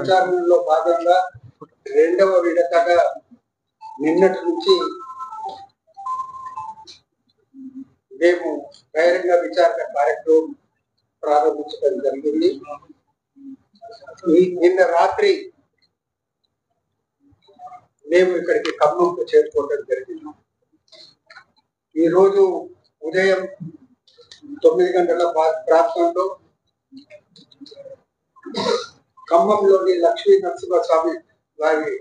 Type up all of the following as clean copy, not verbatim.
ప్రచారంలో భాగంగా రెండవ విడతగా నిన్నటి నుంచి మేము బహిరంగ విచారణ కార్యక్రమం ప్రారంభించడం జరిగింది. నిన్న రాత్రి మేము ఇక్కడికి ఖమ్మంకు చేరుకోవడం జరిగింది. ఈరోజు ఉదయం 9 గంటల ప్రాంతంలో ఖమ్మంలోని లక్ష్మీ నరసింహస్వామి వారి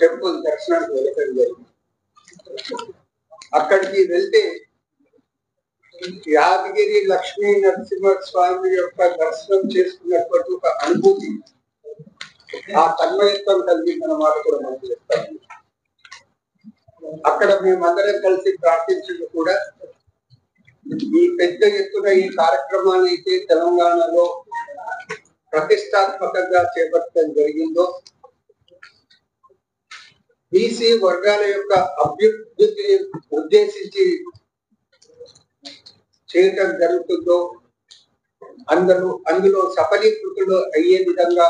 టెంపుల్ దర్శనానికి వెళ్ళడం జరిగింది. అక్కడికి వెళ్తే యాదగిరి లక్ష్మీ నరసింహస్వామి యొక్క దర్శనం చేసుకున్నటువంటి ఒక అనుభూతి, ఆ తన్మయత్వం కలిగిన మాట కూడా మనం చెప్తాం. అక్కడ మేమందరం కలిసి ప్రార్థించడం కూడా ఈ పెద్ద ఎత్తున ఈ కార్యక్రమాన్ని అయితే తెలంగాణలో ప్రతిష్టాత్మకంగా చేపట్టడం జరిగిందో, బీసీ వర్గాల యొక్క అభివృద్ధిని ఉద్దేశించి చేయటం జరుగుతుందో అందులో సఫలీకృతులు అయ్యే విధంగా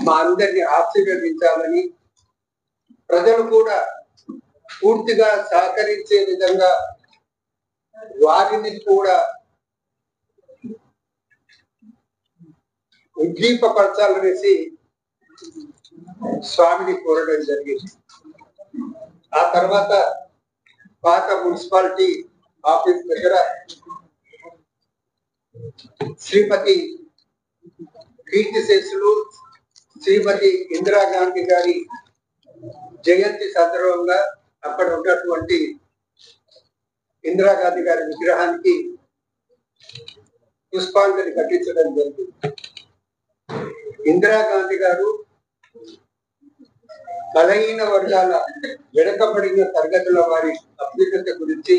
మా అందరినీ ఆశీర్వదించాలని, ప్రజలు కూడా పూర్తిగా సహకరించే విధంగా వారిని కూడా ఉద్దీపపరచాలనేసి స్వామిని కోరడం జరిగింది. ఆ తర్వాత పాత మున్సిపాలిటీ ఆఫీస్ దగ్గర శ్రీమతి కీర్తిశేషులు శ్రీమతి ఇందిరాగాంధీ గారి జయంతి సందర్భంగా అక్కడ ఉన్నటువంటి ఇందిరాగాంధీ గారి విగ్రహానికి పుష్పాంజలి ఘటించడం జరిగింది. ఇందిరాగాంధీ గారు బలహీన వర్గాల వెనుకబడిన తరగతుల వారి అభ్యున్నతి గురించి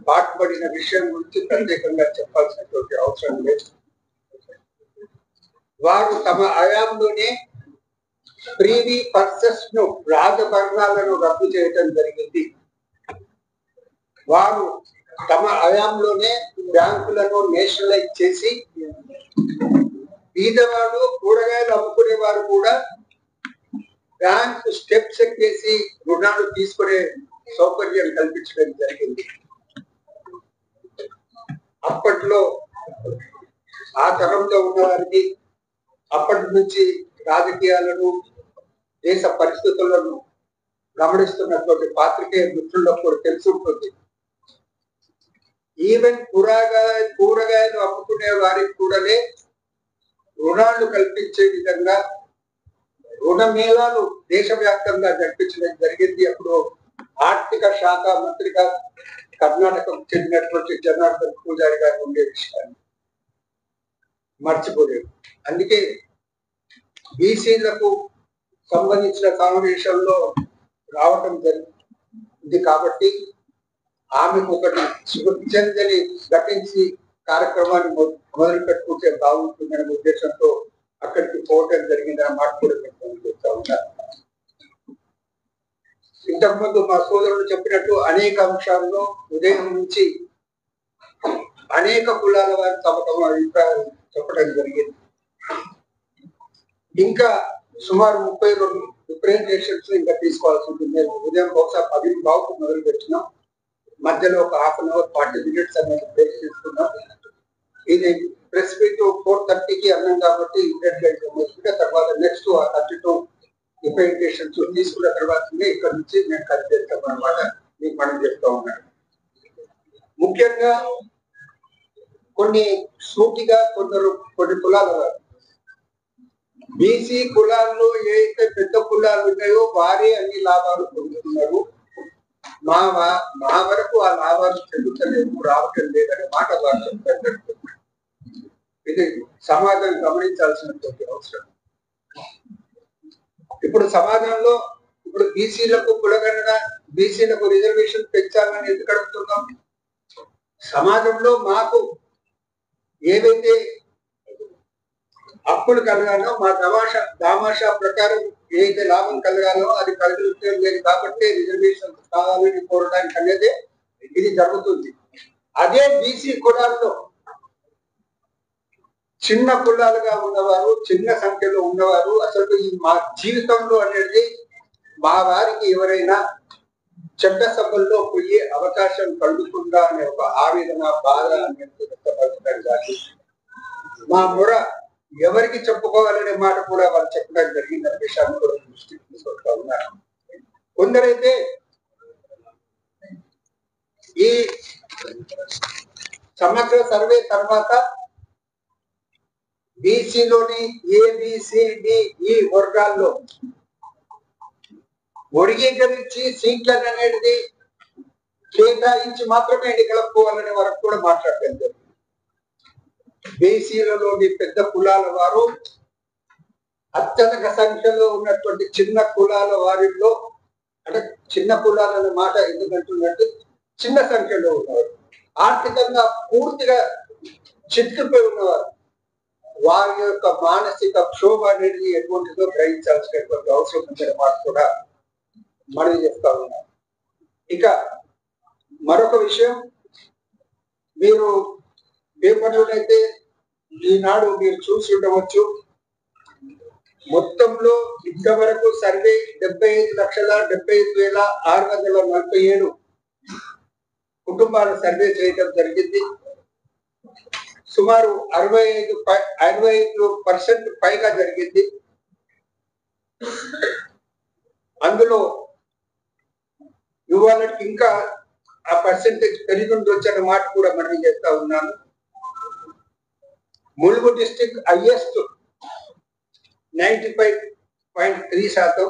పాటుపడిన విషయం గురించి ప్రత్యేకంగా చెప్పాల్సినటువంటి అవసరం లేదు. వారు తమ హయాంలోనే ప్రీవీ పర్సెస్ ను, రాజభరణాలను రద్దు చేయడం జరిగింది. వారు తమ హయాంలోనే బ్యాంకులను నేషనలైజ్ చేసి బీదవాడు, కూరగాయలు అమ్ముకునే వారు కూడా బ్యాంక్ స్టెప్స్ ఎక్కేసి రుణాలు తీసుకునే సౌకర్యం కల్పించడం జరిగింది. అప్పట్లో ఆ తరంలో ఉన్న వారికి అప్పటి నుంచి రాజకీయాలను, దేశ పరిస్థితులను గమనిస్తున్నటువంటి పాత్రికేయ మిత్రులకు కూడా తెలుసుంటుంది. ఈవెన్ కూరగాయలు అమ్ముకునే వారికి కూడానే రుణాలు కల్పించే విధంగా రుణ మేళాలు దేశవ్యాప్తంగా జరిపించడం జరిగింది. అప్పుడు ఆర్థిక శాఖ మంత్రిగా కర్ణాటకకు చెందినటువంటి జనార్దన్ పూజారి గారు ఉండే విషయాన్ని మర్చిపోలేదు. అందుకే బీసీలకు సంబంధించిన సమావేశంలో రావటం జరిగింది కాబట్టి ఆమెకు ఒకటి శుభాంజలి ఘటించి కార్యక్రమాన్ని మొదలు పెట్టుకుంటే బాగుంటుందనే ఉద్దేశంతో అక్కడికి పోవటం జరిగిందని మాట కూడా చెప్తా ఉంటారు. ఇంతకుముందు మా సోదరుడు చెప్పినట్టు అనేక అంశాల్లో ఉదయం నుంచి అనేక కులాల వారి తమ అభిప్రాయాలు చెప్పడం జరిగింది. ఇంకా సుమారు 32 రిప్రజెంటేషన్స్ ఇంకా తీసుకోవాల్సి ఉంటుంది. ఉదయం బహుశా 10:15కు మొదలు పెట్టినాం. మధ్యలో ఒక 1/2 అవర్ 40 మినిట్స్ అనేది బ్రేక్ తీసుకున్నాం. ఇది ప్రెస్ మీట్ 4:30కి అన్నాం కాబట్టి తర్వాత నెక్స్ట్ 32 రిప్రజెంటేషన్స్ తీసుకున్న తర్వాతనే ఇక్కడ నుంచి నేను కలిసి చేస్తాం అన్నమాట. మీకు మనం చెప్తా ఉన్నాను. ముఖ్యంగా కొన్ని సూటిగా కొన్ని కులాల వారు, బీసీ కులాల్లో ఏదైతే పెద్ద కులాలు ఉన్నాయో వారే అన్ని లాభాలు పొందుతున్నారు, మా వరకు ఆ లాభాలు చెందుతలేదు, రావటం లేదనే మాట వారు చెప్తారు. ఇది సమాజం గమనించాల్సినటువంటి అవసరం. ఇప్పుడు సమాజంలో బీసీలకు కులగణన, బీసీలకు రిజర్వేషన్ పెంచాలని ఎందుకు అడుగుతున్నాం? సమాజంలో మాకు ఏవైతే హక్కులు కలగాలో, మా దామాషా ప్రకారం ఏదైతే లాభం కలగాలో అది కలగడం లేదు కాబట్టి రిజర్వేషన్ కావాలని కోరడానికి అనేది ఇది జరుగుతుంది. అదే బీసీ కులాల్లో చిన్న కులాలుగా ఉన్నవారు, చిన్న సంఖ్యలో ఉన్నవారు అసలు ఈ మా జీవితంలో అనేది మా వారికి ఎవరైనా చెడ్డ సభల్లో పోయే అవకాశం కలుగుతుందా అనే ఒక ఆవేదన, బాధ అనేది వ్యక్తపరచడం కానీ మా మొర ఎవరికి చెప్పుకోవాలనే మాట కూడా వాళ్ళు చెప్పడం జరిగిందనే విషయాన్ని కూడా దృష్టికి తీసుకొస్తా ఉన్నారు. కొందరైతే ఈ సమగ్ర సర్వే తర్వాత బీసీలోని ఏబిసిడిఈ వర్గాల్లో వర్గీకరించి సీట్లను అనేది కేటాయించి మాత్రమే ఎన్నికలకు పోవాలనే వరకు కూడా మాట్లాడటం జరిగింది. బీసీలలోని పెద్ద కులాల వారు అత్యధిక సంఖ్యలో ఉన్నటువంటి చిన్న కులాల వారిలో, అంటే చిన్న కులాలనే మాట ఎందుకంటున్నట్టు చిన్న సంఖ్యలో ఉన్నవారు, ఆర్థికంగా పూర్తిగా చిక్కుపోయి ఉన్నవారు, వారి యొక్క మానసిక క్షోభ అనేది ఎటువంటిదో గ్రహించాల్సినటువంటి అవసరం ఉందనే మాట కూడా మనవి చెప్తా ఉన్నాం. ఇక మరొక విషయం, మీరు పేపర్లోనైతే ఈనాడు మీరు చూసి ఉండవచ్చు, మొత్తంలో ఇంతవరకు సర్వే 75,75,647 కుటుంబాల సర్వే చేయడం జరిగింది. సుమారు 65% పైగా జరిగింది. అందులో ఇవాళకి ఇంకా ఆ పర్సెంటేజ్ పెరిగి ఉండొచ్చు అన్న మాట కూడా మనం చేస్తా ఉన్నాను. Mulugu district highest 95.3%,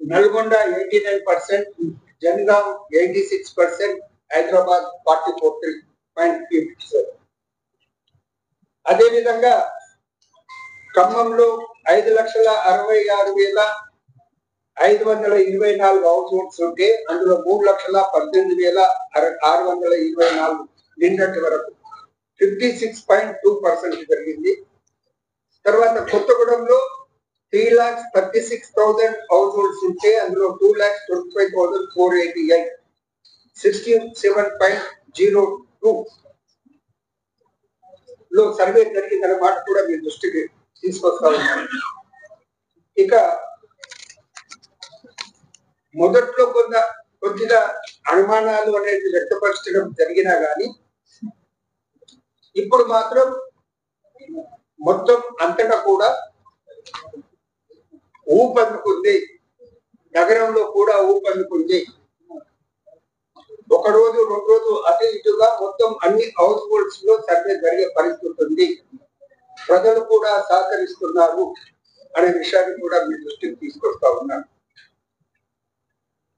Nalgonda 89%, Jangaon 86%, Hyderabad 44.8%. అదేవిధంగా ఖమ్మంలో 5,66,524 హౌస్ హోల్డ్స్ ఉంటే అందులో 3,18,624 నిన్నటి వరకు 56.2% జరిగింది. తర్వాత కొత్తగూడెంలో 3,36,000 హౌస్ హోల్డ్స్ ఉంటే అందులో 2,25,488 67.02 లో సర్వే జరిగిందనే మాట కూడా మీ దృష్టికి తీసుకొస్తా ఉన్నాను. ఇక మొదట్లో కొద్దిగా అనుమానాలు అనేది వ్యక్తపరచడం జరిగినా కానీ ఇప్పుడు మాత్రం మొత్తం అంతటా కూడా ఊపందుకుంది, నగరంలో కూడా ఊపందుకుంది. ఒక రోజు 2 రోజులు అటు ఇటుగా మొత్తం అన్ని హౌస్ హోల్డ్స్ లో సర్వే జరిగే పరిస్థితి ఉంది. ప్రజలు కూడా సహకరిస్తున్నారు అనే విషయాన్ని కూడా మీ దృష్టికి తీసుకొస్తా ఉన్నాను.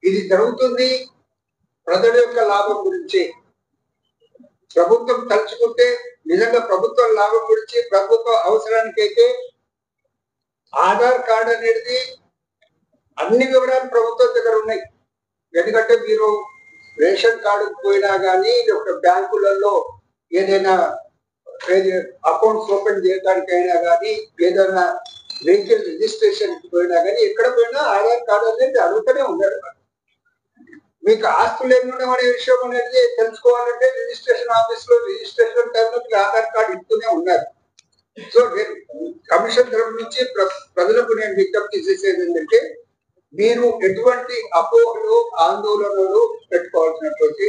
ఇది జరుగుతుంది ప్రజల యొక్క లాభం గురించి. ప్రభుత్వం తలుచుకుంటే నిజంగా ప్రభుత్వం లాభం గురించి, ప్రభుత్వ అవసరానికైతే ఆధార్ కార్డు అనేది అన్ని వివరాలు ప్రభుత్వం దగ్గర ఉన్నాయి. ఎందుకంటే మీరు రేషన్ కార్డు పోయినా కానీ, ఒక బ్యాంకులలో ఏదైనా అకౌంట్స్ ఓపెన్ చేయడానికైనా కానీ, ఏదైనా వెహికల్ రిజిస్ట్రేషన్ పోయినా కానీ, ఎక్కడ పోయినా ఆధార్ కార్డు అనేది అడుగుతూనే ఉన్నారు. మీకు ఆస్తులు ఏమున్నాం అనే విషయం అనేది తెలుసుకోవాలంటే రిజిస్ట్రేషన్ ఆఫీస్ లో రిజిస్ట్రేషన్ టైంలో మీకు ఆధార్ కార్డు ఇస్తూనే ఉన్నారు. సో కమిషన్ తరఫు నుంచి ప్రజలకు నేను విజ్ఞప్తి చేసేది ఏంటంటే, మీరు ఎటువంటి అపోహలు, ఆందోళనలు పెట్టుకోవాల్సినటువంటి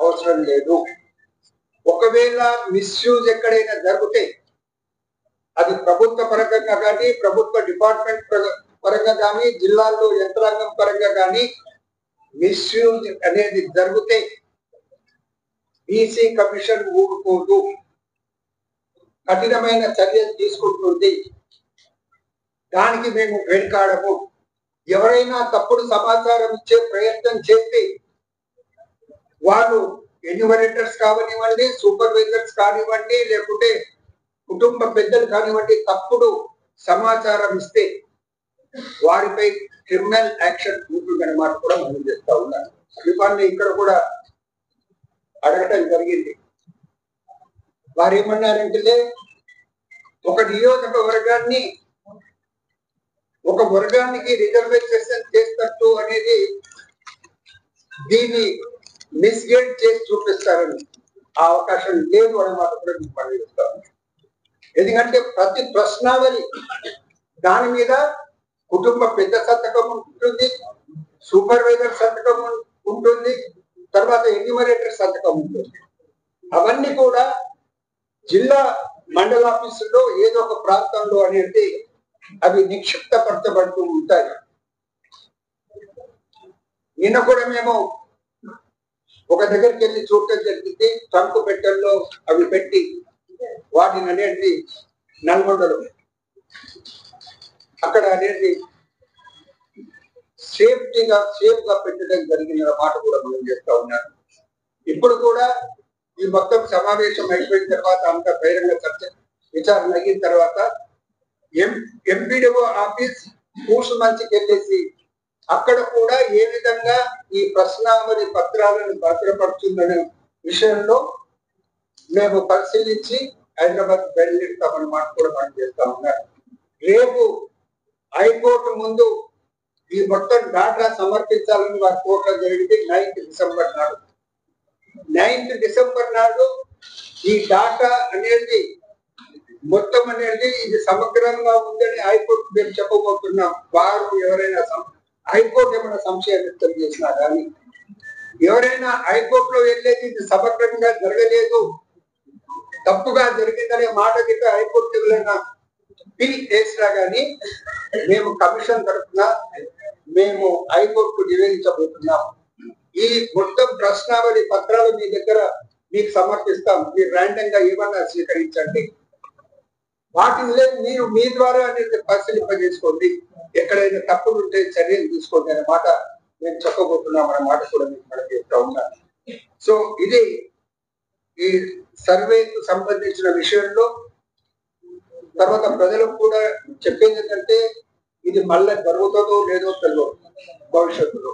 అవసరం లేదు. ఒకవేళ మిస్యూజ్ ఎక్కడైనా జరిగితే అది ప్రభుత్వ పరంగా కానీ, ప్రభుత్వ డిపార్ట్మెంట్ పరంగా కానీ, జిల్లాల్లో యంత్రాంగం పరంగా కానీ మిస్యూజ్ అనేది జరిగితే బీసీ కమిషన్ ఊరుకోదు, కఠినమైన చర్యలు తీసుకుంటుంది. దానికి మేము వెనుకాడము. ఎవరైనా తప్పుడు సమాచారం ఇచ్చే ప్రయత్నం చేస్తే వాళ్ళు ఎన్యూమరేటర్స్ కానివ్వండి, సూపర్వైజర్స్ కానివ్వండి, లేకుంటే కుటుంబ పెద్దలు కానివ్వండి, తప్పుడు సమాచారం ఇస్తే వారిపై క్రిమినల్ యాక్షన్ ఉంటుందనే మాట కూడా మనం చేస్తా ఉన్నాను. అభిపాన్ని ఇక్కడ కూడా అడగటం జరిగింది. వారు ఏమన్నారంటే, ఒక నియోజకవర్గాన్ని, ఒక వర్గానికి రిజర్వేషన్ చేస్తట్టు అనేది దీన్ని మిస్గైడ్ చేసి చూపిస్తారని, ఆ అవకాశం లేదు అన్నమాట కూడా మీకు పనిచేస్తాను. ఎందుకంటే ప్రతి ప్రశ్నావళి దాని మీద కుటుంబ పెద్ద సంతకం ఉంటుంది, సూపర్వైజర్ సంతకం ఉంటుంది, తర్వాత ఎన్యూమరేటర్ సంతకం ఉంటుంది. అవన్నీ కూడా జిల్లా మండల ఆఫీసుల్లో ఏదో ఒక ప్రాంతంలో అనేది అవి నిక్షిప్తపరచబడుతూ ఉంటాయి. నిన్న కూడా మేము ఒక దగ్గరికి వెళ్ళి చూడటం జరిగింది. ట్రంక్ పెట్టెల్లో అవి పెట్టి వాటిని అనేది నల్గొండలో అక్కడ అనేది సేఫ్ గా పెట్టడం జరిగిన మాట కూడా మనం చెప్తా ఉన్నాను. ఇప్పుడు కూడా ఈ మొత్తం సమావేశం అయిపోయిన తర్వాత అంత బహిరంగ చర్చ విచారణ అయిన తర్వాత ఎంపీడీఓ ఆఫీస్ కూసు మంచికి వెళ్ళేసి అక్కడ కూడా ఏ విధంగా ఈ ప్రశ్నావళి పత్రాలను భద్రపడుతుందనే విషయంలో మేము పరిశీలించి హైదరాబాద్ బయలుదేరుతామని మాట కూడా మనం చేస్తా ఉన్నారు. రేపు హైకోర్టు ముందు ఈ మొత్తం డాటా సమర్పించాలని వారి కోర్టులో జరిగింది 9th డిసెంబర్ నాడు. 9th డిసెంబర్ నాడు ఈ డాటా అనేది మొత్తం అనేది ఇది సమగ్రంగా ఉందని హైకోర్టు మేము చెప్పబోతున్నాం. వారు ఎవరైనా హైకోర్టు ఏమైనా సంశయం వ్యక్తం చేసినా కానీ, ఎవరైనా హైకోర్టులో వెళ్ళేది ఇది సమగ్రంగా జరగలేదు, తప్పుగా జరిగిందనే మాట గిట్ట హైకోర్టు ఎవరైనా పిల్ చేసినా కానీ మేము కమిషన్ తరఫున మేము హైకోర్టుకు నివేదించబోతున్నాం. ఈ మొత్తం ప్రశ్నావళి పత్రాలు మీ దగ్గర మీకు సమర్పిస్తాం. మీరు ర్యాండమ్ గా ఏమన్నా స్వీకరించండి. వాటిని మీరు మీ ద్వారా అనేది పరిశీలింపజేసుకోండి. ఎక్కడైనా తప్పులు ఉంటే చర్యలు తీసుకోండి అనే మాట మేము చెప్పబోతున్నాం అనే మాట కూడా మీకు మనం చెప్తా ఉన్నాను. సో ఇది ఈ సర్వేకు సంబంధించిన విషయంలో. తర్వాత ప్రజలకు కూడా చెప్పేది ఏంటంటే ఇది మళ్ళీ జరుగుతుందో లేదో తెలియదు. భవిష్యత్తులో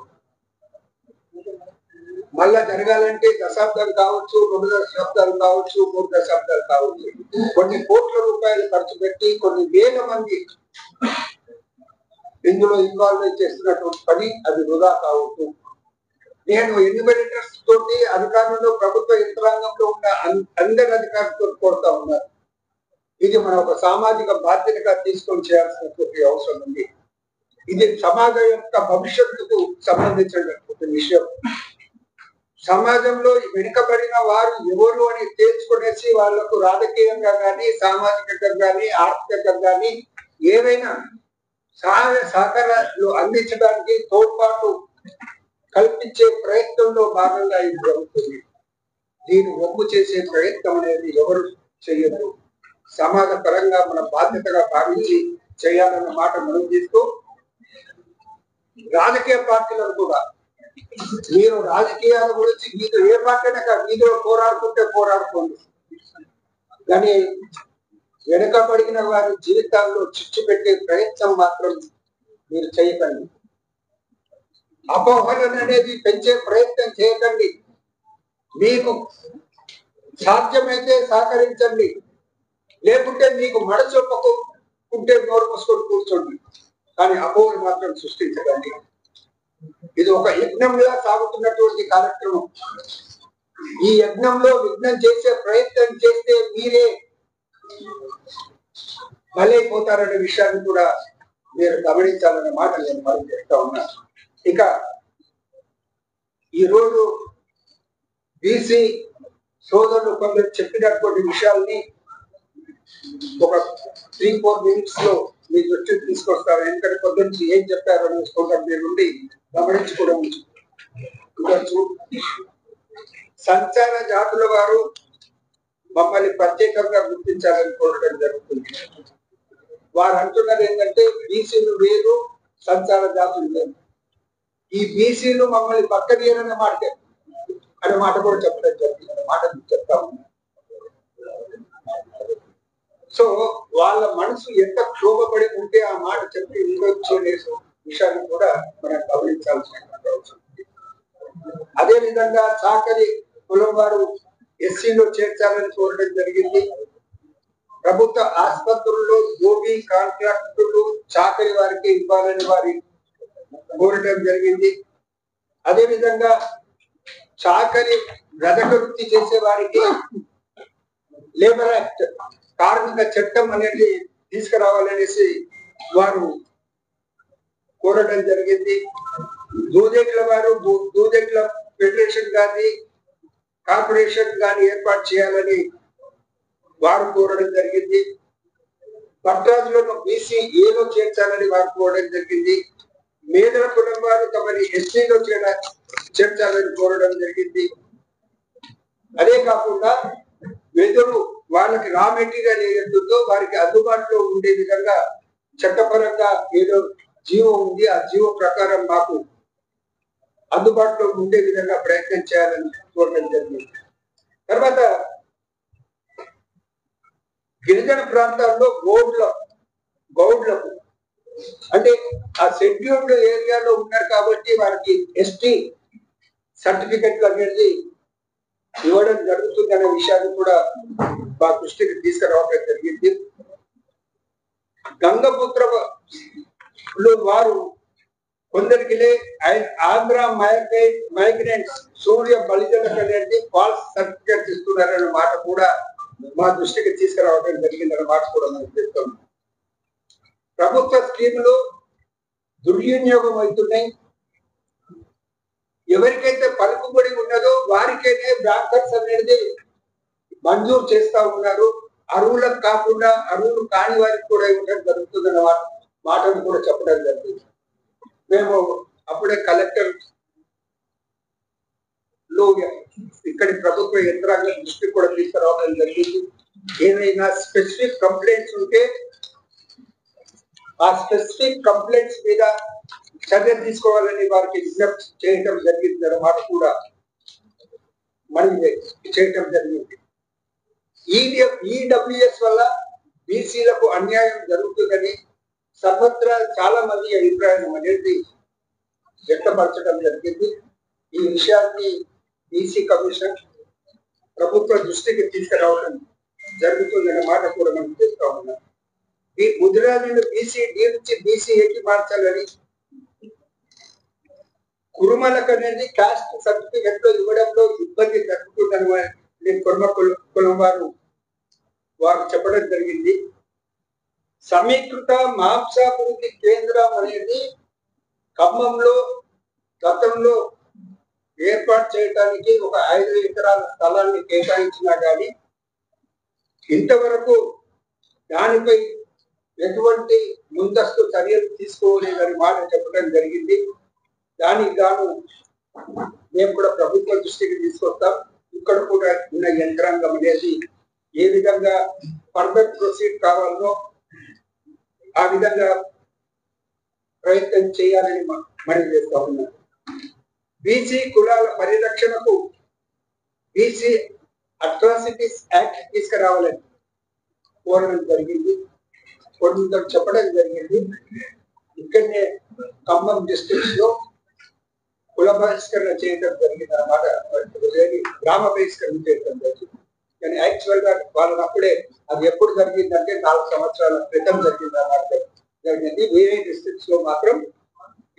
మళ్ళా జరగాలంటే దశాబ్దం కావచ్చు, 2 దశాబ్దాలు కావచ్చు, 3 దశాబ్దాలు కావచ్చు, కొన్ని కోట్ల రూపాయలు ఖర్చు పెట్టి కొన్ని వేల మంది ఇందులో ఇన్వాల్వ్ చేస్తున్నటువంటి పని అది వృధా కావచ్చు. నేను ఎన్యూమరేటర్స్ తోటి అధికారుల్లో ప్రభుత్వ యంత్రాంగంలో ఉన్న అందరి అధికారులతో కోరుతా ఉన్నారు. ఇది మన ఒక సామాజిక బాధ్యతగా తీసుకొని చేయాల్సినటువంటి అవసరం ఉంది. ఇది సమాజం యొక్క భవిష్యత్తుకు సంబంధించినటువంటి విషయం. సమాజంలో వెనుకబడిన వారు ఎవరు అని తేల్చుకునేసి వాళ్లకు రాజకీయంగా కానీ, సామాజికంగా కానీ, ఆర్థికంగా కానీ ఏవైనా సహాయ సహకారాలు అందించడానికి తోడ్పాటు కల్పించే ప్రయత్నంలో భాగంగా ఇది జరుగుతుంది. దీన్ని ఒప్పు చేసే ప్రయత్నం అనేది ఎవరు చేయరు. సమాజ పరంగా మన బాధ్యతగా భావించి చేయాలన్న మాట మనం తీస్తూ, రాజకీయ పార్టీలను కూడా మీరు రాజకీయాల గురించి మీరు ఏ పార్టీనక వీధిలో పోరాడుకుంటే పోరాడుకోండి, కానీ వెనుకబడిన వారి జీవితాల్లో చిచ్చు పెట్టే ప్రయత్నం మాత్రం మీరు చేయకండి. అపోహలను అనేది పెంచే ప్రయత్నం చేయకండి. మీకు సాధ్యమైతే సహకరించండి, లేకుంటే మీకు మడచొప్పుకుంటే నోరు మూసుకొని కూర్చోండి, కానీ అపోహలు మాత్రం సృష్టించకండి. ఇది ఒక యజ్ఞంగా సాగుతున్నటువంటి కార్యక్రమం. ఈ యజ్ఞంలో విఘ్నం చేసే ప్రయత్నం చేస్తే మీరే బలైపోతారనే విషయాన్ని కూడా మీరు గమనించాలనే మాట నేను మనం చెప్తా ఉన్నాను. ఇక ఈరోజు బీసీ సోదరులు కొందరు చెప్పినటువంటి విషయాల్ని ఒక 3-4 మినిట్స్ లో మీ దృష్టికి తీసుకొస్తారు. ఎందుకంటే కొద్ది నుంచి ఏం చెప్పారో కొందరు మీ నుండి గమనించుకోవడం ఉండొచ్చు. సంచార జాతుల వారు మమ్మల్ని ప్రత్యేకంగా గుర్తించాలని కోరడం జరుగుతుంది. వారు అంటున్నది ఏంటంటే బీసీలు వేరు, సంచార జాతులు వేరు. ఈ బీసీలు మమ్మల్ని పక్కనీయరనే మాట అనే మాట కూడా చెప్పడం జరుగుతుంది అనే మాట చెప్తా ఉన్నాను. సో వాళ్ళ మనసు ఎంత క్షోభపడి ఉంటే ఆ మాట చెప్పి ఉండొచ్చు అనే విషయాన్ని కూడా మనం గమనించాల్సినటువంటి అవసరం ఉంది. అదే విధంగా చాకలి కులం వారు ఎస్సీలో చేర్చాలని కోరడం జరిగింది. ప్రభుత్వ ఆసుపత్రుల్లో ఓబీ కాంట్రాక్టులు చాకలి వారికి ఇవ్వాలని వారి కోరడం జరిగింది. అదే విధంగా చాకలి రజక వృత్తి చేసే వారికి లేబర్ యాక్ట్ కార్మిక చట్టం అనేది తీసుకురావాలనేసి వారు కోరడం జరిగింది. దూదేట్ల వారు దూదేట్ల ఫెడరేషన్ కానీ కార్పొరేషన్ కానీ ఏర్పాటు చేయాలని వారు కోరడం జరిగింది. భట్రాజులను బీసీ ఏలో చేర్చాలని వారు కోరడం జరిగింది. మేధల కులం వారు తమని ఎస్సీలో చేర్చాలని కోరడం జరిగింది. అదే కాకుండా వెదురు వాళ్ళకి రా మెటీరియల్ ఏదైతుందో వారికి అందుబాటులో ఉండే విధంగా చట్టపరంగా ఏదో జీవో ఉంది, ఆ జీవో ప్రకారం మాకు అందుబాటులో ఉండే విధంగా ప్రయత్నం చేయాలని కోరడం జరిగింది. తర్వాత గిరిజన ప్రాంతాల్లో గౌడ్లకు అంటే ఆ షెడ్యూల్డ్ ఏరియాలో ఉన్నారు కాబట్టి వారికి ఎస్టీ సర్టిఫికెట్లు అనేది ఇవ్వడం జరుగుతుంది అనే విషయాన్ని కూడా మా దృష్టికి తీసుకురావడం జరిగింది. గంగపుత్ర వారు కొందరికి ఆంధ్ర మైగ్రెంట్స్ సూర్య బలిజలకు అనేది ఫాల్స్ సర్టిఫికెట్స్ ఇస్తున్నారనే మాట కూడా మా దృష్టికి తీసుకురావడం జరిగిందన్న మాట కూడా మనం చెప్తాం. ప్రభుత్వ స్కీములు దుర్వినియోగం అవుతున్నాయి. ఎవరికైతే పలుకుబడి ఉన్నదో వారికైతే బ్రాంకర్స్ అనేది మంజూరు చేస్తా ఉన్నారు. అరువులకు కాకుండా అరువులు కాని వారికి కూడా ఇవ్వడం జరుగుతుందన్న మాటను కూడా చెప్పడం జరిగింది. మేము అప్పుడే కలెక్టర్ లో ఇక్కడి ప్రభుత్వ యంత్రాంగం దృష్టికి కూడా తీసుకురావడం జరిగింది. ఏదైనా స్పెసిఫిక్ కంప్లైంట్స్ ఉంటే ఆ స్పెసిఫిక్ కంప్లైంట్స్ మీద చర్య తీసుకోవాలని వారికి విజ్ఞప్తి చేయటం జరిగింది అన్నమాట కూడా మనం చేయటం జరిగింది. ఈడబ్ల్యూఎస్ వల్ల బీసీలకు అన్యాయం జరుగుతుందని సర్వత్రా చాలా మంది అభిప్రాయం అనేది వ్యక్తపరచడం జరిగింది. ఈ విషయాన్ని బీసీ కమిషన్ ప్రభుత్వ దృష్టికి తీసుకురావడం జరుగుతుందన్న మాట కూడా మనం చేస్తా ఉన్నాం. ఈ ముదిరాజులు బీసీ డి నుంచి బీసీఏకి మార్చాలని కురుమలకు అనేది కాస్ట్ సర్టిఫికెట్ లో ఇవ్వడంలో ఇబ్బంది జరుగుతుందని కుర్మ కులం వారు చెప్పడం జరిగింది. సమీకృత మాంసాభివృద్ధి కేంద్రం అనేది ఖమ్మంలో గతంలో ఏర్పాటు చేయడానికి ఒక 5 ఎకరాల స్థలాన్ని కేటాయించినా కానీ ఇంతవరకు దానిపై ఎటువంటి ముందస్తు చర్యలు తీసుకోలేదని మాట చెప్పడం జరిగింది. దానికి గాను మేము కూడా ప్రభుత్వ దృష్టికి తీసుకొస్తాం. ఇక్కడ కూడా ఉన్న యంత్రాంగం అనేది ఏ విధంగా ఫర్దర్ ప్రొసీడ్ కావాలో ఆ విధంగా ప్రయత్నం చేయాలని మనం చేస్తా ఉన్నాం. బీసీ కులాల పరిరక్షణకు బీసీ అట్రాసిటీస్ యాక్ట్ తీసుకురావాలని కోరడం జరిగింది. కొంత చెప్పడం జరిగింది. ఇక్కడనే ఖమ్మం డిస్ట్రిక్ట్స్ లో కుల బహిష్కరణ చేయడం జరిగింది అన్నమాట. గ్రామ బహిష్కరణ చేయడం జరిగింది. కానీ యాక్చువల్ గా వాళ్ళని అప్పుడే అది ఎప్పుడు జరిగిందంటే 4 సంవత్సరాల క్రితం జరిగింది అన్నమాట జరిగింది. వేరే డిస్ట్రిక్ట్స్ లో మాత్రం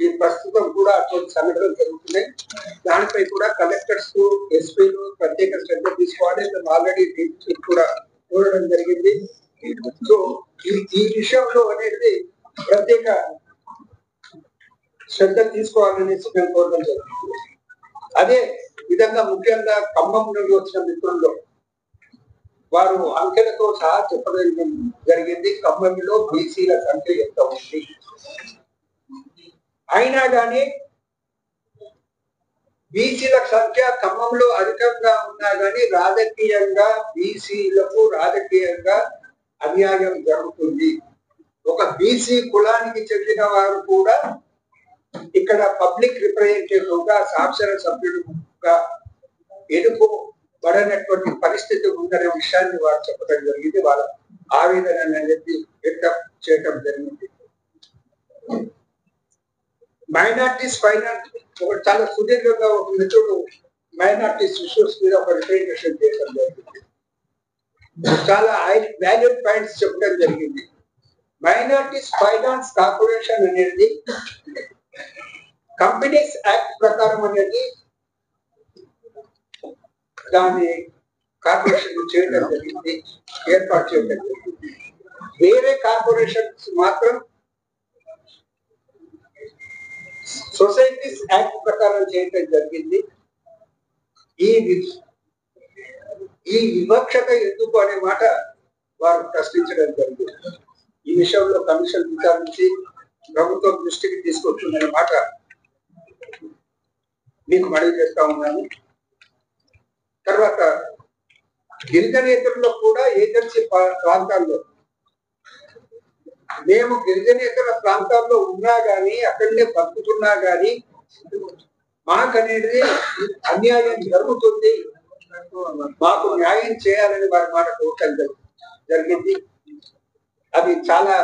ఈ ప్రస్తుతం కూడా అటువంటి సంఘటనలు జరుగుతున్నాయి. దానిపై కూడా కలెక్టర్స్ ఎస్పీలు ప్రత్యేక శ్రద్ధ తీసుకోవాలి. ఆల్రెడీ కూడా కోరడం జరిగింది. సో ఈ విషయంలో అనేది ప్రత్యేక శ్రద్ధ తీసుకోవాలనేసి మేము కోరడం జరుగుతుంది. అదే విధంగా ముఖ్యంగా ఖమ్మం నుండి వచ్చిన మిత్రుల్లో వారు అంకెలతో సహా చెప్పడం జరిగింది. ఖమ్మంలో బీసీల సంఖ్య ఎంత ఉంది, అయినా కానీ బీసీల సంఖ్య ఖమ్మంలో అధికంగా ఉన్నా కానీ రాజకీయంగా బీసీలకు రాజకీయంగా అన్యాయం జరుగుతుంది. ఒక బీసీ కులానికి చెందిన వారు కూడా ఇక్కడ పబ్లిక్ రిప్రజెంటేటివ్ గా సాక్షర సభ్యుడుగా ఎన్నుకోబడనటువంటి పరిస్థితి ఉందనే విషయాన్ని వారు చెప్పడం జరిగింది. వాళ్ళ ఆవేదన అనేది వ్యక్తం చేయడం జరిగింది. మైనార్టీస్ ఫైనాన్స్ చాలా సుదీర్ఘంగా ఒక మిత్రుడు మైనార్టీస్ ఇష్యూస్ మీద ఒక రిప్రజెంటేషన్ చేయడం జరిగింది. చాలా వాల్యూడ్ పాయింట్స్ చెప్పడం జరిగింది. మైనార్టీస్ ఫైనాన్స్ కార్పొరేషన్ అనేది కంపెనీస్ యాక్ట్ ప్రకారం అనేది దాని కార్పొరేషన్ చేయడం జరిగింది, ఏర్పాటు చేయడం జరిగింది. వేరే కార్పొరేషన్స్ మాత్రం సొసైటీస్ యాక్ట్ ప్రకారం చేయడం జరిగింది. ఈ వివక్షత ఎందుకు అనే మాట వారు ప్రశ్నించడం జరిగింది. ఈ విషయంలో కమిషన్ విచారించి ప్రభుత్వం దృష్టికి తీసుకొచ్చిందనే మాట మీకు మనవి చేస్తా ఉన్నాను. తర్వాత గిరిజనేతల్లో కూడా ఏజెన్సీ ప్రాంతాల్లో మేము గిరిజనేతర ప్రాంతాల్లో ఉన్నా గానీ అక్కడనే బతుకుతున్నా గానీ మాకనేది అన్యాయం జరుగుతుంది, మాకు న్యాయం చేయాలని వారి మాట కోరటం జరిగింది. అది చాలా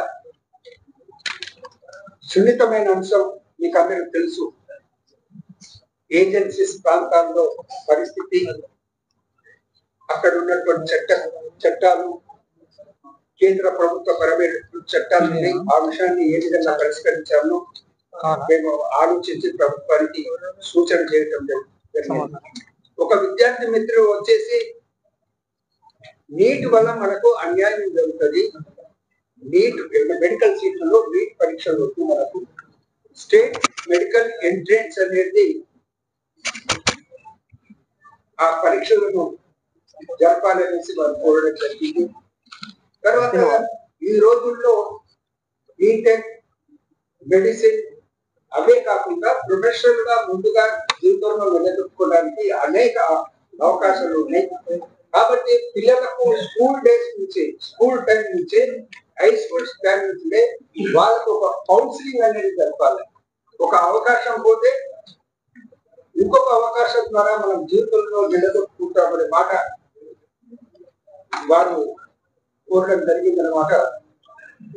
సున్నితమైన అంశం, మీకు అందరికి తెలుసు. ఏజెన్సీస్ ప్రాంతాల్లో పరిస్థితి, అక్కడ ఉన్నటువంటి చట్టాలు, కేంద్ర ప్రభుత్వ పరమైన చట్టాలు, ఆ విషయాన్ని ఏ విధంగా పరిష్కరించామో మేము ఆలోచించి ప్రభుత్వానికి సూచన చేయటం జరిగింది. ఒక విద్యార్థి మిత్రుడు వచ్చేసి నీట్ వల్ల మనకు అన్యాయం జరుగుతుంది, నీట్ మెడికల్ సీట్లలో నీట్ పరీక్షలు వద్దు, మనకు స్టేట్ మెడికల్ ఎంట్రన్స్ అనేది ఆ పరీక్షలను జరపాలనేసి వారు కోరడం జరిగింది. తర్వాత ఈ రోజుల్లో బీటెక్, మెడిసిన్ అవే కాకుండా ప్రొఫెషనల్ గా ముందుగా జీవితంలో నిలదొక్కుకోవడానికి అనేక అవకాశాలు ఉన్నాయి. కాబట్టి పిల్లలకు స్కూల్ డేస్ నుంచి, స్కూల్ టైం నుంచి, హై స్కూల్ టైం నుంచి వాళ్ళకు ఒక కౌన్సిలింగ్ అనేది జరపాలి. ఒక అవకాశం పోతే ఇంకొక అవకాశం ద్వారా మనం జీవితంలో నిలదొక్కుంటామనే మాట వారు కోరడం జరిగిందన్నమాట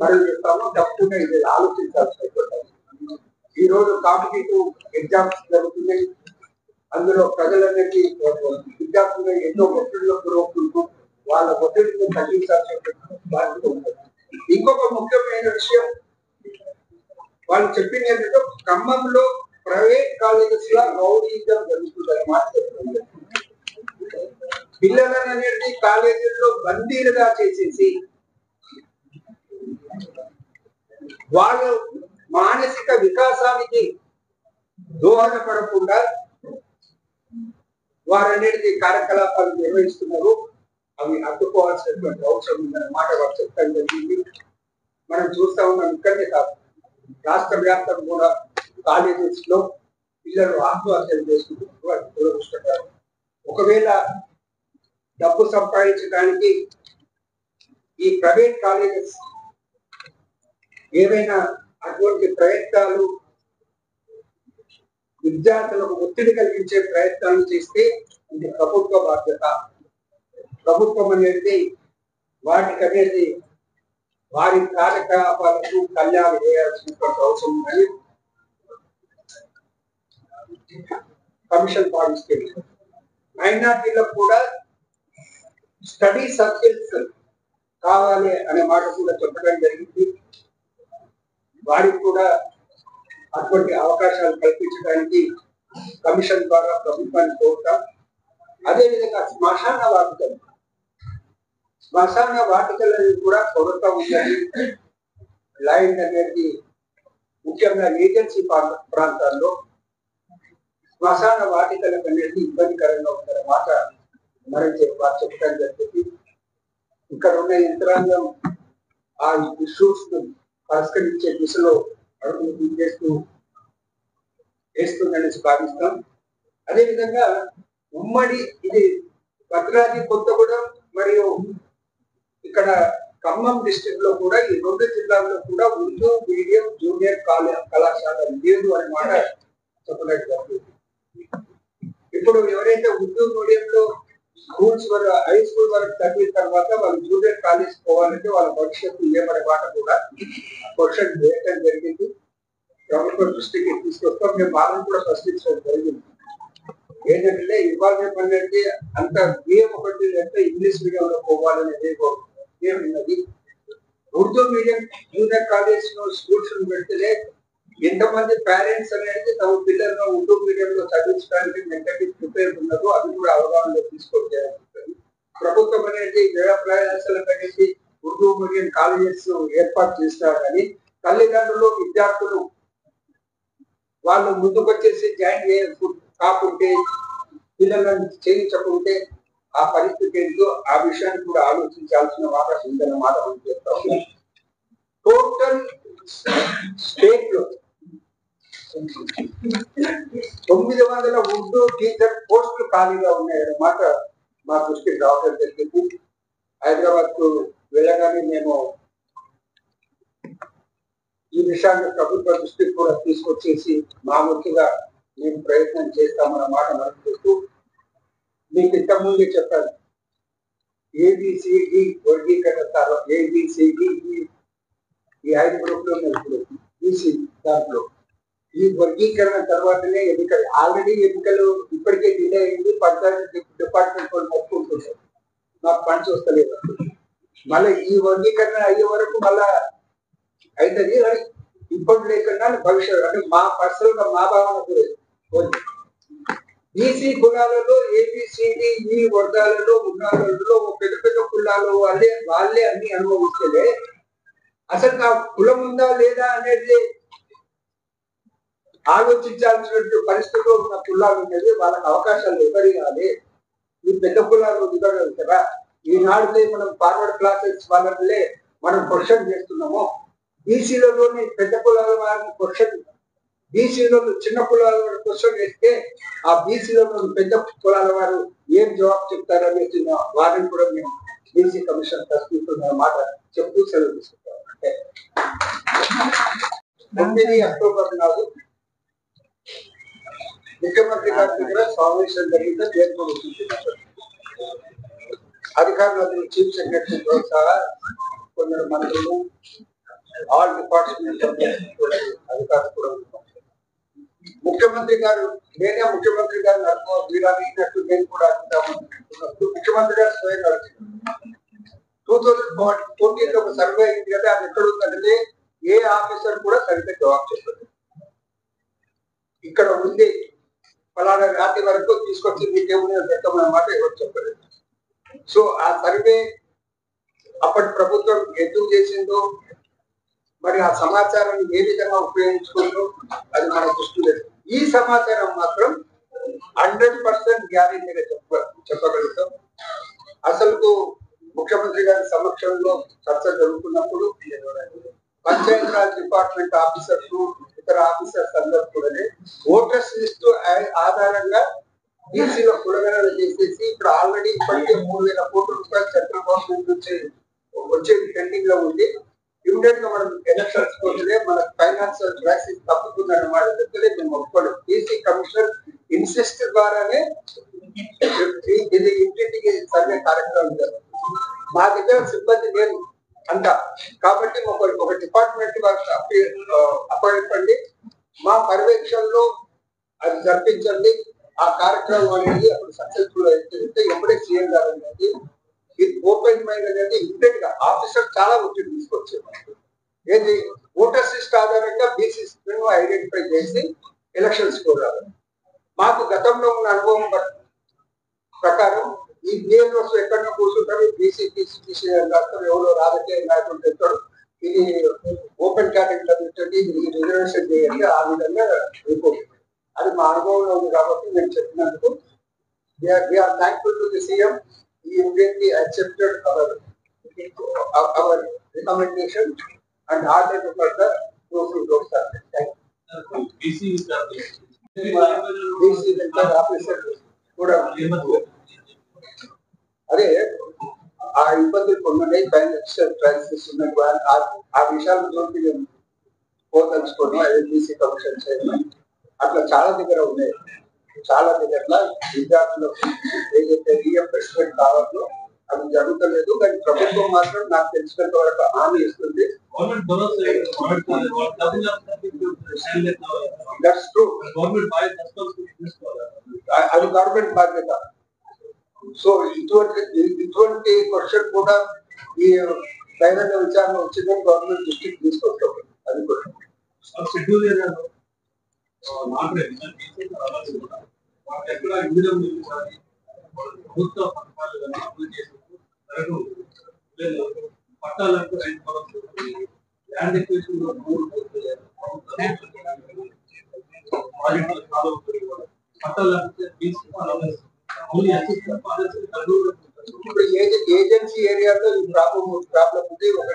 మనం చెప్తాము. తప్పకుండా ఇది ఆలోచించాల్సినటువంటి ఈ రోజు కాంపిటేటివ్ ఎగ్జామ్స్ జరుగుతున్నాయి. అందులో ప్రజలన్నిటి విద్యార్థులు ఎన్నో ఒత్తిడిలో గురవుతుంటూ వాళ్ళ ఒత్తిడిని తగ్గించాల్సినటువంటి బాధ్యత ఉంటుంది. ఇంకొక ముఖ్యమైన విషయం వాళ్ళు చెప్పింది ఏంటంటే, ఖమ్మంలో ప్రైవేట్ కాలేజెస్ లో రౌడీజం జరుగుతుందని మాట చెప్తుంది. పిల్లలను అనేది కాలేజీల్లో బందీలుగా చేసేసి వాళ్ళు మానసిక వికాసానికి దోహదపడకుండా వారనేది కార్యకలాపాలు నిర్వహిస్తున్నారు. అవి అడ్డుకోవాల్సినటువంటి అవసరం ఉందన్న మాట వారు చెప్పడం జరిగింది. మనం చూస్తా ఉన్నాం, ఇక్కడే కాదు రాష్ట్ర వ్యాప్తంగా కూడా కాలేజెస్ లో పిల్లలు ఆత్మహత్యలు చేసుకుంటున్నారు. దురదృష్టకరం. ఒకవేళ డబ్బు సంపాదించడానికి ఈ ప్రైవేట్ కాలేజెస్ ఏవైనా అటువంటి ప్రయత్నాలు, విద్యార్థులకు ఒత్తిడి కలిగించే ప్రయత్నాలు చేస్తే ఇది ప్రభుత్వ బాధ్యత. ప్రభుత్వం అనేది వాటికి అనేది వారి కార్యకలాపాలకు కళ్యాణం చేయాల్సినటువంటి అవసరం ఉందని కమిషన్ భావిస్తుంది. మైనార్టీలకు కూడా స్టడీ సర్కిల్స్ కావాలి అనే మాట కూడా చెప్పడం జరిగింది. వారికి కూడా అటువంటి అవకాశాలు కల్పించడానికి కమిషన్ ద్వారా ప్రభుత్వాన్ని కోరుతాం. అదేవిధంగా శ్మశాన వాటికలను కూడా కొరత ఉందని, ల్యాండ్ అనేది ముఖ్యంగా ఏజెన్సీ ప్రాంతాల్లో శ్మశాన వాటికలకు అనేది ఇబ్బందికరంగా ఉందన్న మాట మనం చెప్పడం జరిగింది. ఇక్కడ ఉన్న యంత్రాంగం ఆ ఇష్యూస్ పరిష్కరించే దిశలో అడుగులు వేస్తుందనేసి భావిస్తాం. అదేవిధంగా ఉమ్మడి ఇది భద్రాద్రి కొత్తగూడెం మరియు ఇక్కడ ఖమ్మం డిస్ట్రిక్ట్ లో కూడా ఈ రెండు జిల్లాల్లో కూడా ఉర్దూ మీడియం జూనియర్ కళాశాల లేదు అనే మాట చెప్పడం జరిగింది. ఇప్పుడు ఎవరైతే ఉర్దూ మీడియంలో స్కూల్స్ వరకు, హై స్కూల్ వరకు చదివిన తర్వాత వాళ్ళు జూనియర్ కాలేజ్ పోవాలంటే వాళ్ళ భవిష్యత్తు ఏమనే మాట కూడా క్వశ్చన్ వేయడం జరిగింది. ప్రభుత్వ దృష్టికి తీసుకొస్తాం. మేము వాళ్ళని కూడా ప్రశ్నించడం జరిగింది. ఏంటంటే ఇవాళ రేపటి అంత బియ్యం ఒకటి అంటే ఇంగ్లీష్ మీడియంలో పోవాలనేది ఏమున్నది. Urdu medium junior college schools పెడితే ఎంతమంది పేరెంట్స్ అనేది తమ పిల్లలను ఉర్దూ మీడియంలో చదివించడానికి మెంటల్లీ ప్రిపేర్ ఉన్నదో అది కూడా అవగాహనలో తీసుకోవాలి. ప్రభుత్వం అనేది వ్యయ ప్రయాసాలకు అనేది ఉర్దూ మీడియం కాలేజెస్ ఏర్పాటు చేస్తారు కానీ తల్లిదండ్రులు విద్యార్థులు వాళ్ళు ముందుకొచ్చేసి జాయిన్ కాకుంటే పిల్లలను చేయించకుంటే ఆ పరిస్థితి ఏంటో ఆ విషయాన్ని కూడా ఆలోచించాల్సిన అవకాశం ఉందన్నమాట మనం చెప్తాం. టోటల్ స్టేట్ లో 900 ఉర్దూ టీచర్ పోస్టులు ఖాళీగా ఉన్నాయన్నమాట మా దృష్టికి రావడం జరిగింది. హైదరాబాద్ కు వెళ్ళగానే మేము ఈ విషయాన్ని ప్రభుత్వ దృష్టికి కూడా తీసుకొచ్చేసి మా వంతుగా మేము ప్రయత్నం చేస్తామన్న మాట మనం చెప్తూ మీకు ఇంతకుముందే చెప్పాను. ఏబిసిడి వర్గీకరణ ఏబిసిడి ఈ 5 గ్రూపులు ఇప్పుడు బీసీ దాంట్లో ఈ వర్గీకరణ తర్వాతనే ఎన్నికలు. ఆల్రెడీ ఎన్నికలు ఇప్పటికే డిలే అయింది. పంచాయతీ డిపార్ట్మెంట్ వాళ్ళు మొత్తుకుంటున్నారు మాకు ఫండ్స్ వస్తలేదు. మళ్ళీ ఈ వర్గీకరణ అయ్యే వరకు మళ్ళా అవుతుంది. ఇబ్బంది లేకుండా భవిష్యత్తు అంటే మా పర్సనల్ గా మా భావన కూడా బీసీ కులాలలో ఏబిసిడి ఈ వర్గాలలో ఉన్నాలలో పెద్ద పెద్ద కులాలు వాళ్ళే అన్ని అనుభవిస్తే అసలు నా కులం ఉందా లేదా అనేది ఆలోచించాల్సినటువంటి పరిస్థితిలో ఉన్న కులాలు ఉండేది. వాళ్ళకి అవకాశాలు ఎవరి కాదు. ఈ పెద్ద కులాలు ఇవ్వగలుగుతారా? ఈనాడుతే మనం ఫార్వర్డ్ క్లాసెస్ వాళ్ళనే మనం క్వశ్చన్ చేస్తున్నాము. బీసీలలోని పెద్ద కులాల వారిని క్వశ్చన్, బీసీలో చిన్న కులాల వారిని క్వశ్చన్ చేస్తే ఆ బీసీలో పెద్ద కులాల వారు ఏం జవాబు చెప్తారనేసి వారిని కూడా మేము బీసీ కమిషన్ ప్రశ్నిస్తున్న మాట చెప్తూ సెలవు తీసుకుంటాం. అంటే 9 అక్టోబర్ నాడు ముఖ్యమంత్రి గారి దగ్గర సమావేశం జరిగితే అధికారులు చీఫ్ సెక్రటరీతో సహా కొందరు మంత్రులు ఆల్ డిపార్ట్మెంట్ అధికారులు కూడా ముఖ్యమంత్రి గారు నేనే ముఖ్యమంత్రి గారు అడిగినట్టు నేను కూడా అడుగుతామనుకుంటున్నప్పుడు ముఖ్యమంత్రి గారు స్వయంగా 2014 ఒక సర్వే అయింది కదా, అది ఎక్కడ ఉందంటే ఏ ఆఫీసర్ కూడా సరిగ్గా జవాబు చెప్పలేదు. ఇక్కడ ఉంది ఫలానా రాత్రి వరకు తీసుకొచ్చి మీకేమైనా పెట్టమన్న మాట ఎవరు చెప్పలేదు. సో ఆ సర్వే అప్పటి ప్రభుత్వం ఎందుకు చేసిందో మరి ఆ సమాచారాన్ని ఏ విధంగా ఉపయోగించుకుందో అది మన దృష్టి లేదు. ఈ సమాచారం మాత్రం 100% గ్యారెంటీగా చెప్పగలుగుతాం. అసలు ముఖ్యమంత్రి గారి సమక్షంలో చర్చ జరుగుతున్నప్పుడు పంచాయతీరాజ్ డిపార్ట్మెంట్ ఆఫీసర్స్ ఇతర ఆఫీసర్స్ అందరూ కూడా ఓటర్స్ లిస్టు ఆధారంగా బీసీలో కులగణన చేసేసి ఇప్పుడు ఆల్రెడీ ఇప్పటికే 3000 కోట్ల రూపాయలు సెంట్రల్ గవర్నమెంట్ నుంచి వచ్చేది పెండింగ్ లో ఉంది. ఇమీడియట్ గా మనం ఎలక్షన్స్ పోతే మన ఫైనాన్షియల్ క్రైసిస్ తప్పుతుందన్నమాట చెప్తే మేము ఒప్పుకోలేదు. బీసీ కమిషన్ ఇన్సిస్ట్ ద్వారానే ఇది ఇంటింటికి సర్వే కార్యక్రమం జరుగుతుంది. మా దగ్గర సిబ్బంది లేదు అంట కాబట్టి ఒక డిపార్ట్మెంట్ అపాయింట్ మా పర్యవేక్షణలో అది జరిపించండి. ఆ కార్యక్రమం అనేది అప్పుడు సక్సెస్ఫుల్ అయితే ఎప్పుడే సీఎం గారు అనేది ఇది ఓపెన్ మైండ్ అనేది ఇమీడియట్ గా ఆఫీసర్ చాలా ఒత్తిడి తీసుకొచ్చేది. ఏది ఓటర్ లిస్ట్ ఆధారంగా బీసీ ఐడెంటిఫై చేసి ఎలక్షన్స్ కోరాలి. మాకు గతంలో ఉన్న అనుభవం ప్రకారం ఈ బిఎల్ఓస్ ఎక్కడో కూర్చుంటారు, బీసీ ఎవరో రాజకీయ నాయకులు చెప్తాడు ఇది ఓపెన్ కేటగిరీలో పెట్టండి, ఇది రిజర్వేషన్ చేయండి, ఆ విధంగా రిపోర్ట్. అది మా అనుభవంలో ఉంది కాబట్టి నేను చెప్పినందుకు we are thankful to the CM. He immediately accepted our recommendation and ordered further those works are done. Thank you. BC officer కూడా అదే ఆ ఇబ్బందులు కొన్ని ఫైనాన్షియల్ క్రైసిస్ ఉన్నాయి. ఆ విషయాలతో పోదలుచుకోవడం బీసీ కమిషన్ చైర్మన్ అట్లా చాలా దగ్గర ఉన్నాయి. చాలా దగ్గర విద్యార్థులకు ఏదైతే రీఎంబర్స్మెంట్ కావాలో అది జరుగుతలేదు. కానీ ప్రభుత్వం మాత్రం నాకు తెలిసినంత వరకు హామీ ఇస్తుంది. అది గవర్నమెంట్ బాధ్యత. సో ఇటువంటి క్వశ్చన్ కూడా ఈ బహిరంగ విచారణ వచ్చిందని గవర్నమెంట్ దృష్టికి తీసుకొస్తాం. అది కూడా ప్రభుత్వ పథకాలు అమలు చేసేందుకు పట్టాలకు రైతు భరోసా ల్యాండ్ ఎక్విజిషన్ లో ఇప్పుడు ఏజెన్సీ ఏరియాలో ఈ ప్రాబ్లం ఉంది. ఒక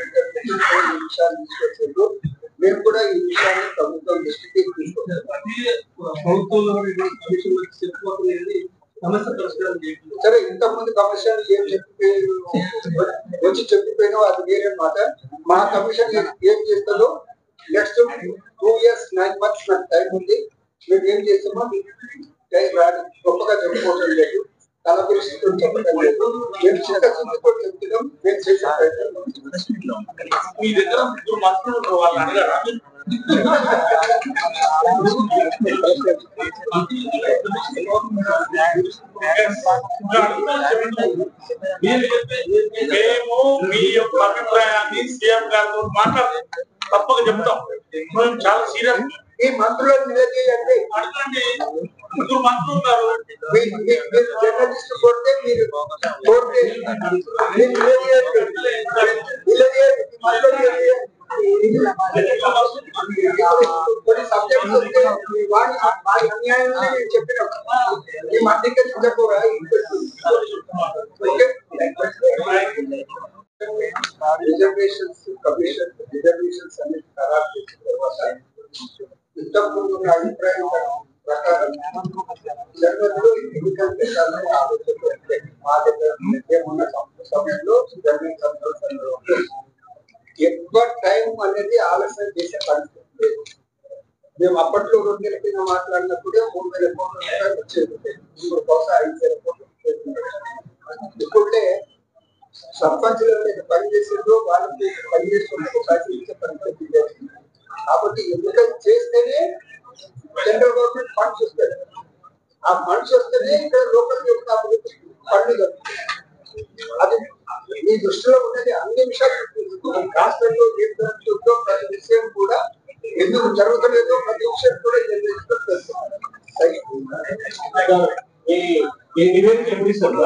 విషయాలు తీసుకొచ్చారు. మేము కూడా ఈ విషయాన్ని ప్రభుత్వం దృష్టికి తీసుకొచ్చాం. ప్రభుత్వంలో చెప్పుకోలేదు సమస్య పరిష్కారం చేయాలి. సరే, ఇంతకుముందు కమిషన్ ఏం వచ్చి చెప్పిపోయినా అది వేరే మాట. మా కమిషన్ ఏం చేస్తుందో నెక్స్ట్ 2 years 9 months నాకు టైం ఉంది. మేము ఏం చేస్తామో గొప్పగా చెప్పుకోవడం లేదు, తల పరిస్థితులు చెప్పడం లేదు. మేము చిత్తశుద్ధితో చెప్తున్నాం. మేము చేసే మీ దగ్గర ముగ్గురు మంత్రులు వాళ్ళు అడగారా? మేము మీ యొక్క అభిప్రాయాన్ని సీఎం గారితో మాట్లాడి తప్పక చెప్తాం. మేము చాలా సీరియస్. ఈ మంత్రులను నిలదీయండి, అడగండి. ముగ్గురు మంత్రులు ఉన్నారు. జర్నలిస్ట్ కొడితే మీరు కొన్ని సబ్జెక్ట్స్ వస్తే వాడి అన్యాయంగా నేను చెప్పిన ఈ మధ్యకి చెప్పరా రిజర్వేషన్స్ కమిషన్ రిజర్వేషన్స్ అనేది ఖరారు చేసిన తర్వాత ఇంతకుముందు ఉన్న అభిప్రాయం ప్రకారం జనవరిలో ఎన్నికలు పెట్టాలని ఆలోచన మా దగ్గర ఉన్న సమయంలో ఎక్కువ టైం అనేది ఆలస్యం చేసే పరిస్థితి లేదు. మేము అప్పట్లో 2 నెలల కింద మాట్లాడినప్పుడే 3,000 కోట్ల రూపాయలు చేరుతాయి. ఇప్పుడు బహుశా 5,000 కోట్లు. ఇప్పుడే సర్పంచుల మీద పనిచేసేదో వాళ్ళకి పనిచేస్తున్నట్టు పరిశీలించే పరిస్థితి లేదు. కాబట్టి ఎన్నికలు చేస్తేనే సెంట్రల్ గవర్నమెంట్ ఫండ్స్ వస్తాయి. ఆ ఫండ్స్ వస్తేనే ఇక్కడ లోకల్ యొక్క అభివృద్ధి ఫండ్లు. అది మీ దృష్టిలో ఉన్నది అన్ని విషయాలు. రాష్ట్రంలో ఏం జరుగుతుందో ప్రతి విషయం కూడా ఎందుకు జరుగుతలేదో ప్రతి విషయం కూడా నివేదిక ఎప్పుడు ఇస్తారు?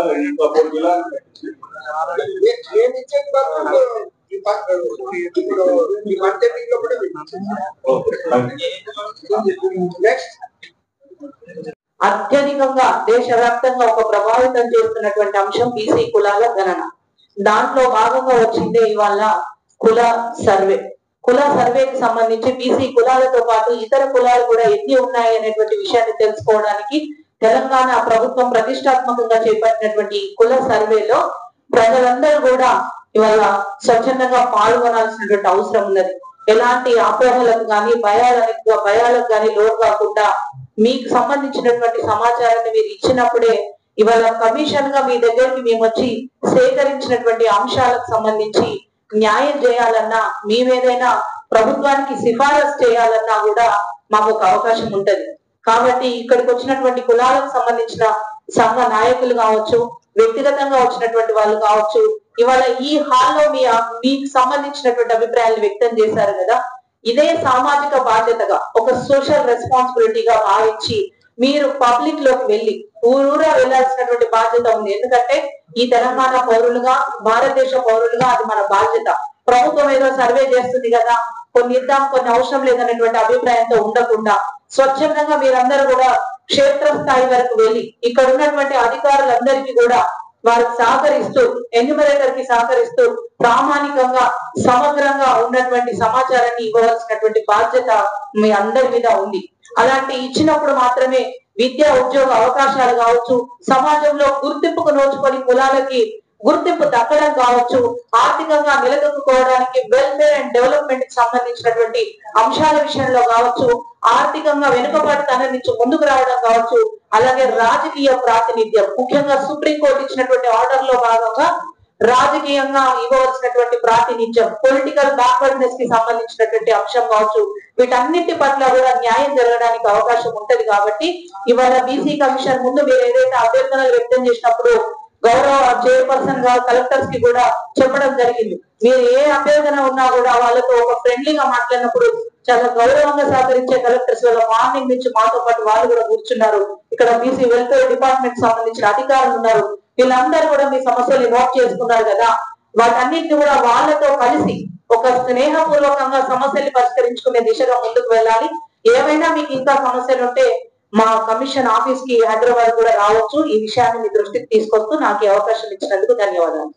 నేను ఇచ్చేది అత్యధికంగా దేశవ్యాప్తంగా ఒక ప్రభావితం చేస్తున్నటువంటి అంశం బీసీ కులాల గణన. దాంట్లో భాగంగా వచ్చిందే ఇవాళ కుల సర్వే. కుల సర్వేకి సంబంధించి బీసీ కులాలతో పాటు ఇతర కులాలు కూడా ఎన్ని ఉన్నాయి అనేటువంటి విషయాన్ని తెలుసుకోవడానికి తెలంగాణ ప్రభుత్వం ప్రతిష్టాత్మకంగా చేపట్టినటువంటి కుల సర్వేలో ప్రజలందరూ కూడా ఇవాళ స్వచ్ఛందంగా పాల్గొనాల్సినటువంటి అవసరం ఉన్నది. ఎలాంటి అపోహలకు కానీ భయాలకు కానీ లోటు కాకుండా మీకు సంబంధించినటువంటి సమాచారాన్ని మీరు ఇచ్చినప్పుడే ఇవాళ కమిషన్ గా మీ దగ్గరికి మేము వచ్చి సేకరించినటువంటి అంశాలకు సంబంధించి న్యాయం చేయాలన్నా, మేమేదైనా ప్రభుత్వానికి సిఫారసు చేయాలన్నా కూడా మాకు ఒక అవకాశం ఉంటది. కాబట్టి ఇక్కడికి వచ్చినటువంటి కులాలకు సంబంధించిన సంఘ నాయకులు కావచ్చు, వ్యక్తిగతంగా వచ్చినటువంటి వాళ్ళు కావచ్చు, ఇవాళ ఈ హాల్లో మీకు సంబంధించినటువంటి అభిప్రాయాలు వ్యక్తం చేశారు కదా. ఇదే సామాజిక బాధ్యతగా ఒక సోషల్ రెస్పాన్సిబిలిటీగా భావించి మీరు పబ్లిక్ లోకి వెళ్ళి ఊరూరా వెళ్లాల్సినటువంటి బాధ్యత ఉంది. ఎందుకంటే ఈ తెలంగాణ పౌరులుగా, భారతదేశ పౌరులుగా అది మన బాధ్యత. ప్రభుత్వం ఏదో సర్వే చేస్తుంది కదా, కొన్ని ఇద్దాం కొన్ని అవసరం లేదనేటువంటి అభిప్రాయంతో ఉండకుండా స్వచ్ఛందంగా మీరందరూ కూడా క్షేత్రస్థాయి వరకు వెళ్ళి ఇక్కడ ఉన్నటువంటి అధికారులందరికీ కూడా వారికి సహకరిస్తూ, ఎన్యూమరేటర్ కి సహకరిస్తూ ప్రామాణికంగా సమగ్రంగా ఉన్నటువంటి సమాచారాన్ని ఇవ్వవలసినటువంటి బాధ్యత మీ అందరి మీద ఉంది. అలాంటి ఇచ్చినప్పుడు మాత్రమే విద్యా ఉద్యోగ అవకాశాలు కావచ్చు, సమాజంలో గుర్తింపుకు నోచుకొని కులాలకి గుర్తింపు దక్కడం కావచ్చు, ఆర్థికంగా నిలదొక్కుకోవడానికి వెల్ఫేర్ అండ్ డెవలప్మెంట్ కి సంబంధించినటువంటి అంశాల విషయంలో కావచ్చు, ఆర్థికంగా వెనుకబడితనం నుంచి ముందుకు రావడం కావచ్చు, అలాగే రాజకీయ ప్రాతినిధ్యం, ముఖ్యంగా సుప్రీంకోర్టు ఇచ్చినటువంటి ఆర్డర్ లో భాగంగా రాజకీయంగా ఇవ్వవలసినటువంటి ప్రాతినిధ్యం, పొలిటికల్ బ్యాక్వర్డ్నెస్ కి సంబంధించినటువంటి అంశం కావచ్చు, వీటన్నిటి పట్ల కూడా న్యాయం జరగడానికి అవకాశం ఉంటది. కాబట్టి ఇవాళ బీసీ కమిషన్ ముందు మీరు ఏదైతే అభ్యర్థనలు వ్యక్తం చేసినప్పుడు గౌరవ చైర్పర్సన్ గా కలెక్టర్స్ కి కూడా చెప్పడం జరిగింది. మీరు ఏ అభ్యర్థన ఉన్నా కూడా వాళ్ళతో ఒక ఫ్రెండ్లీగా మాట్లాడినప్పుడు చాలా గౌరవంగా సహకరించే కలెక్టర్స్ వల్ల మార్నింగ్ నుంచి మాతో పాటు వాళ్ళు కూడా కూర్చున్నారు. ఇక్కడ బీసీ వెల్ఫేర్ డిపార్ట్మెంట్ సంబంధించిన అధికారులు ఉన్నారు. వీళ్ళందరూ కూడా మీ సమస్యలు నోట్ చేసుకున్నారు కదా, వాటన్నిటిని కూడా వాళ్ళతో కలిసి ఒక స్నేహపూర్వకంగా సమస్యలు పరిష్కరించుకునే దిశగా ముందుకు వెళ్ళాలి. ఏమైనా మీకు ఇంకా సమస్యలు ఉంటే మా కమిషన్ ఆఫీస్ కి హైదరాబాద్ కూడా రావచ్చు. ఈ విషయాన్ని మీ దృష్టికి తీసుకొస్తూ నాకు ఈ అవకాశం ఇచ్చినందుకు ధన్యవాదాలు.